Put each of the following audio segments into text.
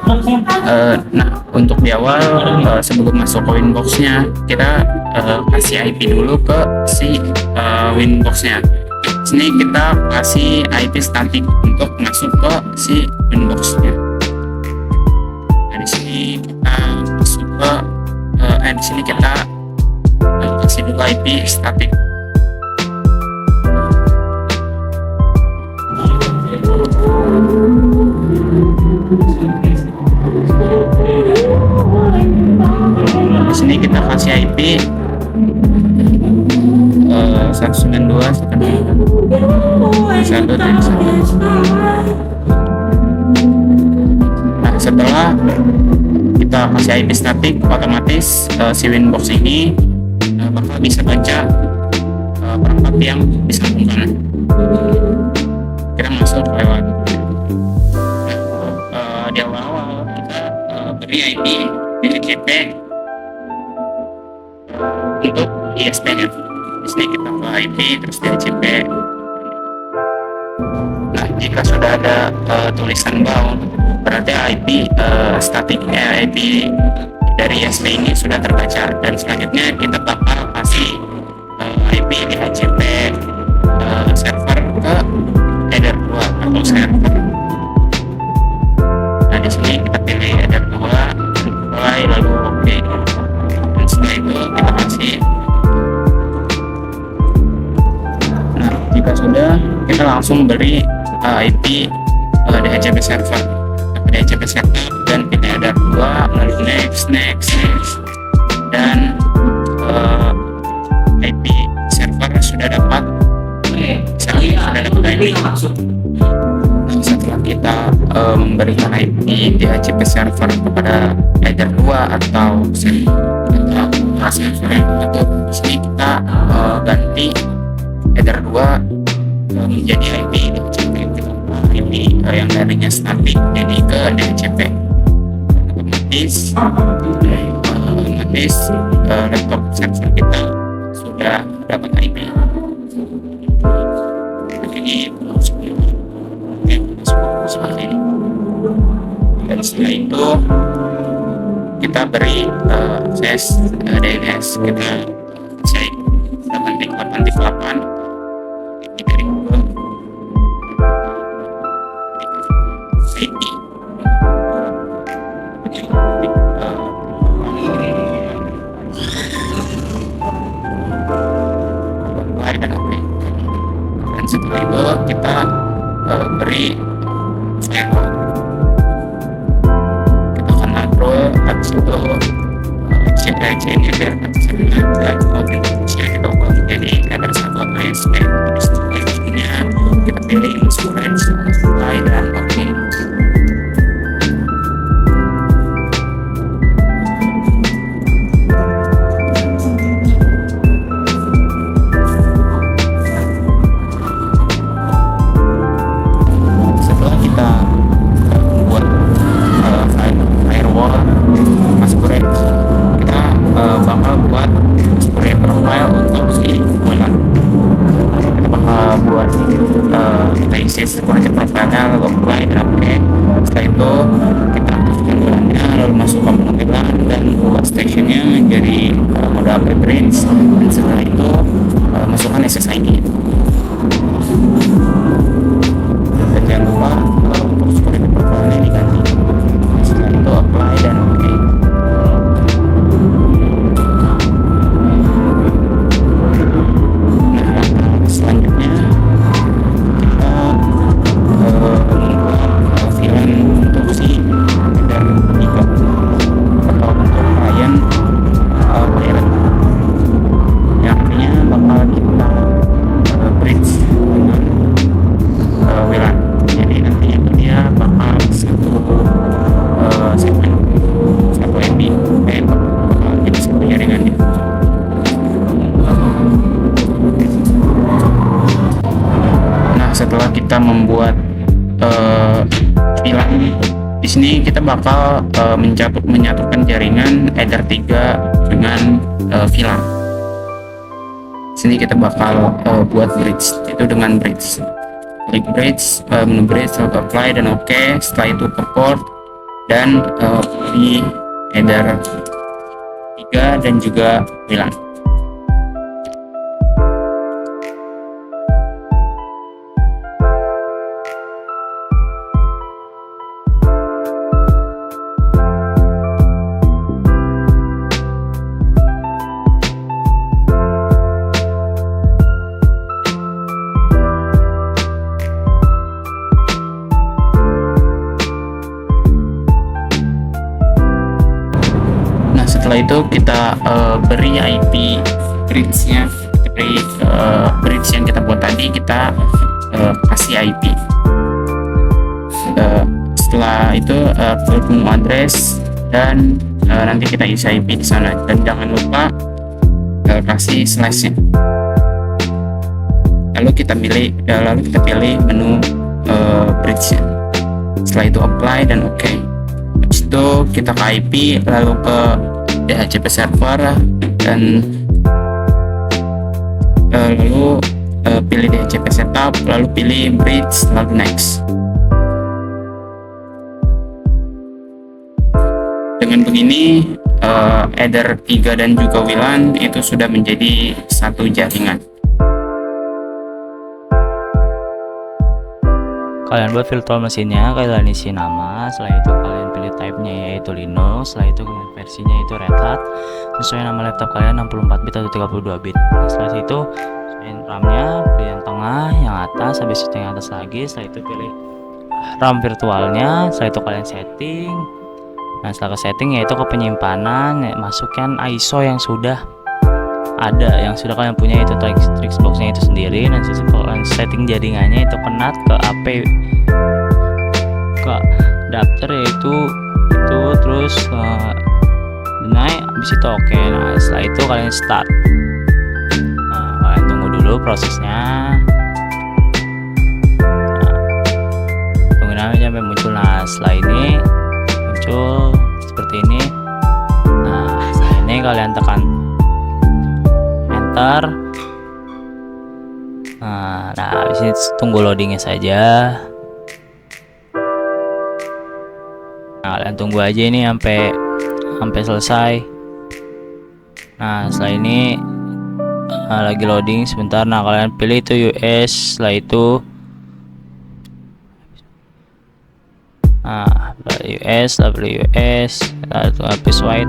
Nah, untuk di awal sebelum masuk ke Winbox-nya, kita kasih IP dulu ke si Winbox-nya. Sini kita kasih IP static untuk masuk ke si Winbox-nya. Nah, di sini kita masuk ke di sini kita kasih dulu IP static. Di sini kita kasih IP 192.1.1. Nah, setelah kita kasih IP static, otomatis si Winbox ini bakal bisa baca perangkat yang disambungkan. Kita masuk lewat di awal-awal kita beri IP DHCP untuk ISP-nya. Di sini kita ke IP terus DHCP. Nah, jika sudah ada tulisan bound, berarti IP statiknya IP dari ISP ini sudah terbaca, dan selanjutnya kita bakal kasih IP DHCP server ke header 2 atau server. Nah, di sini kita pilih header 2, apply, lalu oke. Dan setelah itu kita kasih. Nah, jika sudah, kita langsung beri IP DHCP server. DHCP setup dan pilih header 2, lalu next, dan IP server sudah dapat. Sudah dapat IP. Nah, setelah kita memberikan IP DHCP server kepada header 2 atau server yang untuk di sini kita ganti header 2 menjadi IP DHCP, IP yang darinya static jadi ke DHCP. Otomatis laptop server kita sudah dapat IP. Ini seperti ini. Dan setelah itu kita beri akses DNS. Kita cek 8.8.8 dari Google IP. Dan setelah itu kita beri firewall. Kita akan upload habis itu CNIDR dan autentikasi kita ubah menjadi header 1 atau ISP. Selanjutnya kita pilih insurance, supply, dan oke. Sequence profilnya, lalu apply dan oke. Setelah itu kita aktifkan bulannya, lalu masuk ke pemanggilan dan buat stationnya menjadi mode update range, dan setelah itu masukkan SSID. Dan jangan lupa untuk security profilnya diganti. Setelah itu apply dan oke. Nah, selanjutnya setelah kita membuat VLAN, di sini kita bakal menyatukan jaringan Ether 3 dengan VLAN. Sini kita bakal buat bridge, itu dengan bridge. Klik bridge, menu bridge, lalu apply dan oke. Setelah itu ke port, dan pilih header 3 dan juga WLAN. Setelah itu kita beri IP bridge-nya, beri bridge yang kita buat tadi, kita kasih IP. Setelah itu klik menu address dan nanti kita isi IP di sana, dan jangan lupa kasih slash-nya. Lalu kita pilih menu bridge-nya. Setelah itu apply dan OK. Habis itu kita ke IP, lalu ke DHCP server, dan lalu pilih DHCP setup, lalu pilih bridge, lalu next. Dengan begini header 3 dan juga WLAN itu sudah menjadi satu jaringan. Kalian buat virtual mesinnya, kalian isi nama, setelah itu kalian pilih type-nya yaitu Linux, setelah itu versinya itu Red Hat, sesuai nama laptop kalian 64 bit atau 32 bit. Nah, setelah itu sesuaiin RAM-nya, pilih yang tengah, yang atas, habis itu yang atas lagi, setelah itu pilih RAM virtualnya, setelah itu kalian setting. Nah, setelah ke setting yaitu ke penyimpanan, masukkan ISO yang sudah ada, yang sudah kalian punya, itu Trixbox-nya itu sendiri. Dan kalian setting jaringannya itu connect ke AP, ke adapter yaitu itu, terus naik, habis itu oke. Nah, setelah itu kalian start. Nah, kalian tunggu dulu prosesnya. Nah, tunggu sampai muncul. Nah, setelah ini muncul seperti ini. Nah, setelah ini kalian tekan enter. Nah, di sini tunggu loadingnya saja. Nah, kalian tunggu aja ini sampai selesai. Nah, setelah ini lagi loading sebentar. Nah, kalian pilih itu US, setelah itu US, habis white.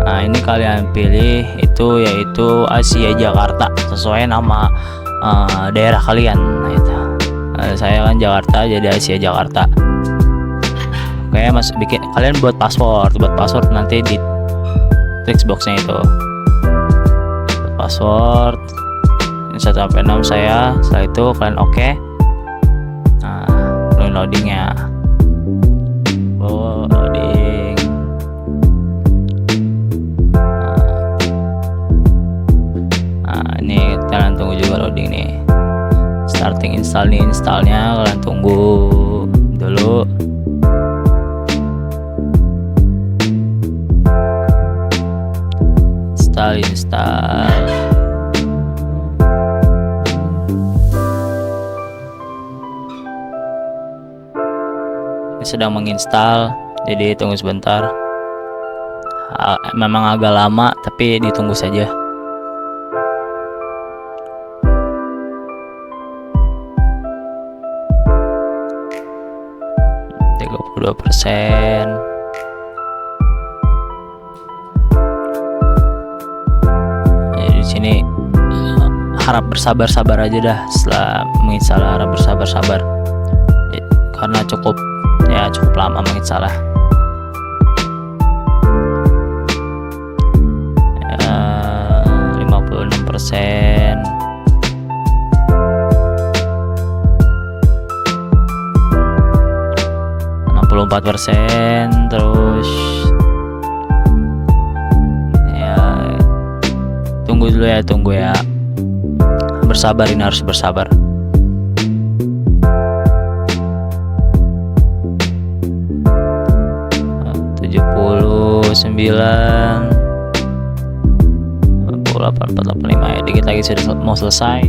Nah, ini kalian pilih itu yaitu Asia Jakarta sesuai nama daerah kalian. Nah, itu. Saya kan Jakarta, jadi Asia Jakarta. Oke, kalian buat password nanti di Trixbox-nya itu. Buat password 1-6 saya. Setelah itu kalian oke. Nah, loadingnya. Loading. Ini kalian tunggu juga loading nih. Starting installnya kalian tunggu dulu. Install. Ini sedang menginstal, jadi tunggu sebentar. Memang agak lama, tapi ditunggu saja. 32%. Jadi di sini harap bersabar aja dah setelah menginstal, harap bersabar karena cukup lama menginstal. 56%. 64%, terus ya tunggu ya, bersabar, ini harus bersabar. 79, 48, 485 ya, dikit lagi sudah mau selesai.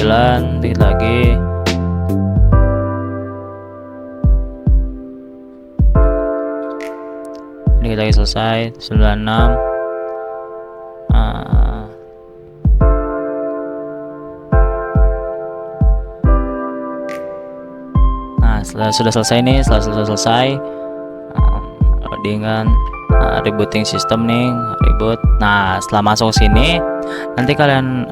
99, dikit lagi. Dikit lagi selesai. 96. Nah, sudah selesai nih, setelah selesai loadingan, rebooting sistem nih, reboot. Nah, setelah masuk sini nanti kalian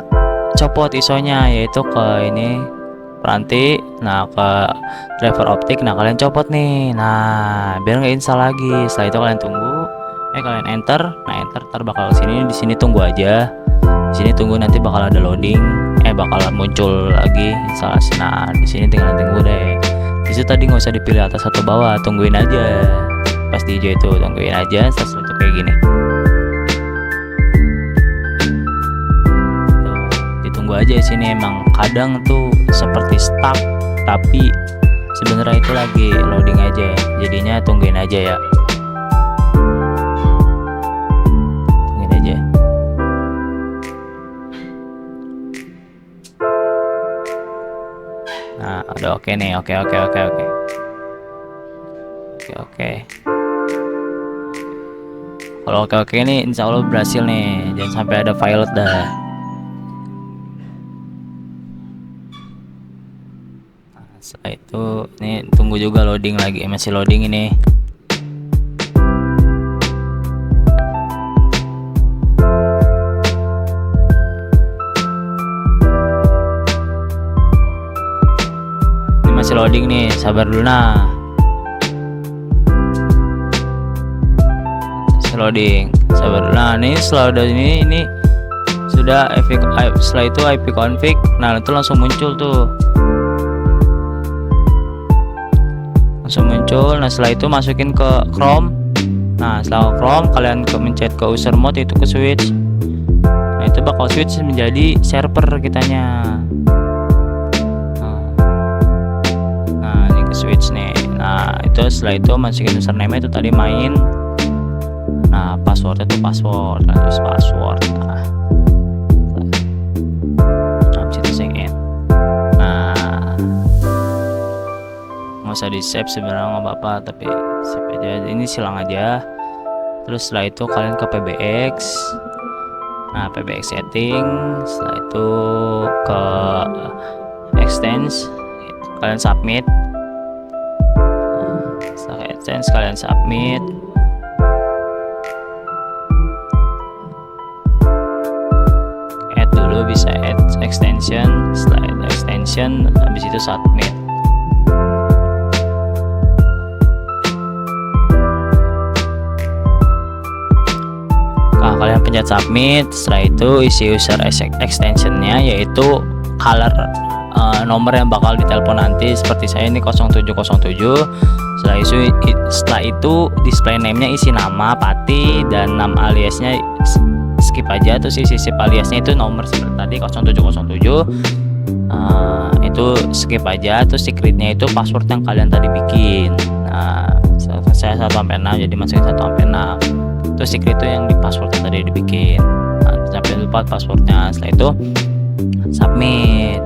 copot ISO-nya, yaitu ke ini peranti, nah ke driver optik. Nah, kalian copot nih, nah biar nggak install lagi. Setelah itu kalian tunggu, kalian enter. Nah, enter ntar bakal sini, di sini tunggu aja. Di sini tunggu, nanti bakal ada loading, bakal muncul lagi instalasi. Nah, di sini tinggal tunggu deh. Di situ tadi nggak usah dipilih atas atau bawah, tungguin aja. Pas di hijau itu tungguin aja, setelah itu kayak gini. Tuh, ditunggu aja di sini. Emang kadang tuh seperti stuck, tapi sebenarnya itu lagi loading aja. Jadinya tungguin aja ya. Tungguin aja. Nah, udah oke nih. Oke. Kalau oke nih, insya Allah berhasil nih. Jangan sampai ada pilot dah. Nah, setelah itu nih tunggu juga loading lagi, masih loading ini. Masih loading nih, sabar dulu nah. Masih loading, sabar dulu. Nah, ini setelah udah ini sudah setelah itu IP config. Nah, itu langsung muncul tuh. Langsung muncul. Nah, setelah itu masukin ke Chrome. Nah, setelah Chrome kalian mencet ke user mode, itu ke switch. Nah, itu bakal switch menjadi server kitanya. Switch nih. Nah, itu setelah itu masukin username itu tadi main. Nah, passwordnya tuh password. Terus password. Nah, situ sign in. Nah, nggak usah di save sebenarnya, nggak apa-apa, tapi save aja. Ini silang aja. Terus setelah itu kalian ke PBX. Nah, PBX setting. Setelah itu ke extends, kalian submit. Setelah AdSense kalian submit. Add dulu, bisa add extension. Setelah add extension, habis itu submit. Nah, kalian pencet submit. Setelah itu isi user extensionnya, yaitu color nomor yang bakal ditelepon nanti. Seperti saya ini 0707. Setelah itu display name-nya isi nama, Pati, dan nama aliasnya skip aja. Terus isi aliasnya itu nomor seperti tadi 0707. Itu skip aja. Terus secretnya itu password yang kalian tadi bikin. Nah, saya 1/6, jadi masukin 1/6. Terus secret itu yang di password yang tadi dibikin. Nah, sampai lupa passwordnya. Setelah itu submit.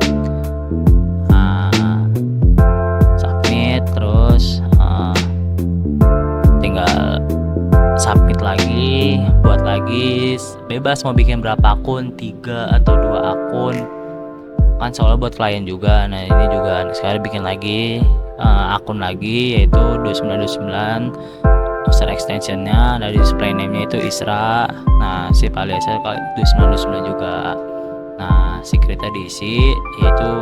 Terus tinggal submit lagi, buat lagi, bebas mau bikin berapa akun, 3 atau 2 akun kan, soalnya buat klien juga. Nah, ini juga sekarang bikin lagi akun lagi, yaitu 2929. user extensionnya dari display name-nya itu Isra. Nah, sip aliasnya 2929 juga. Nah, secretnya diisi, yaitu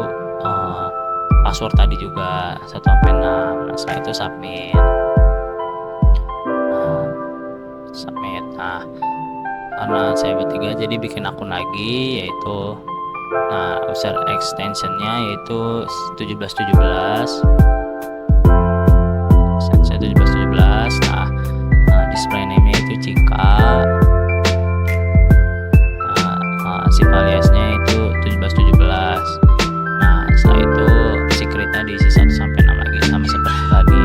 password tadi juga 1/6. Nah, setelah itu submit. Submit. Nah, karena saya bertiga jadi bikin akun lagi, yaitu user extensionnya yaitu 1717. Saya 1717. Nah, display name-nya itu Cika. Sip aliasnya itu 1717. Nah, setelah itu secretnya diisi 1/6 lagi sama seperti tadi.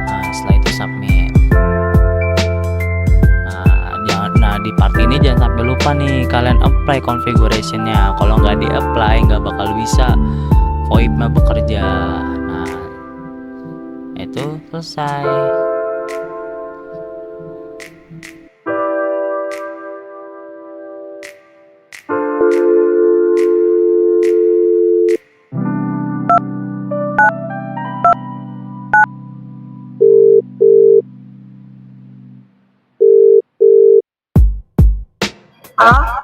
Nah, setelah itu submit. Di part ini jangan sampai lupa nih, kalian apply apply configurationnya. Kalau nggak di apply nggak bakal bisa VoIP-nya bekerja. Nah, itu selesai. Halo,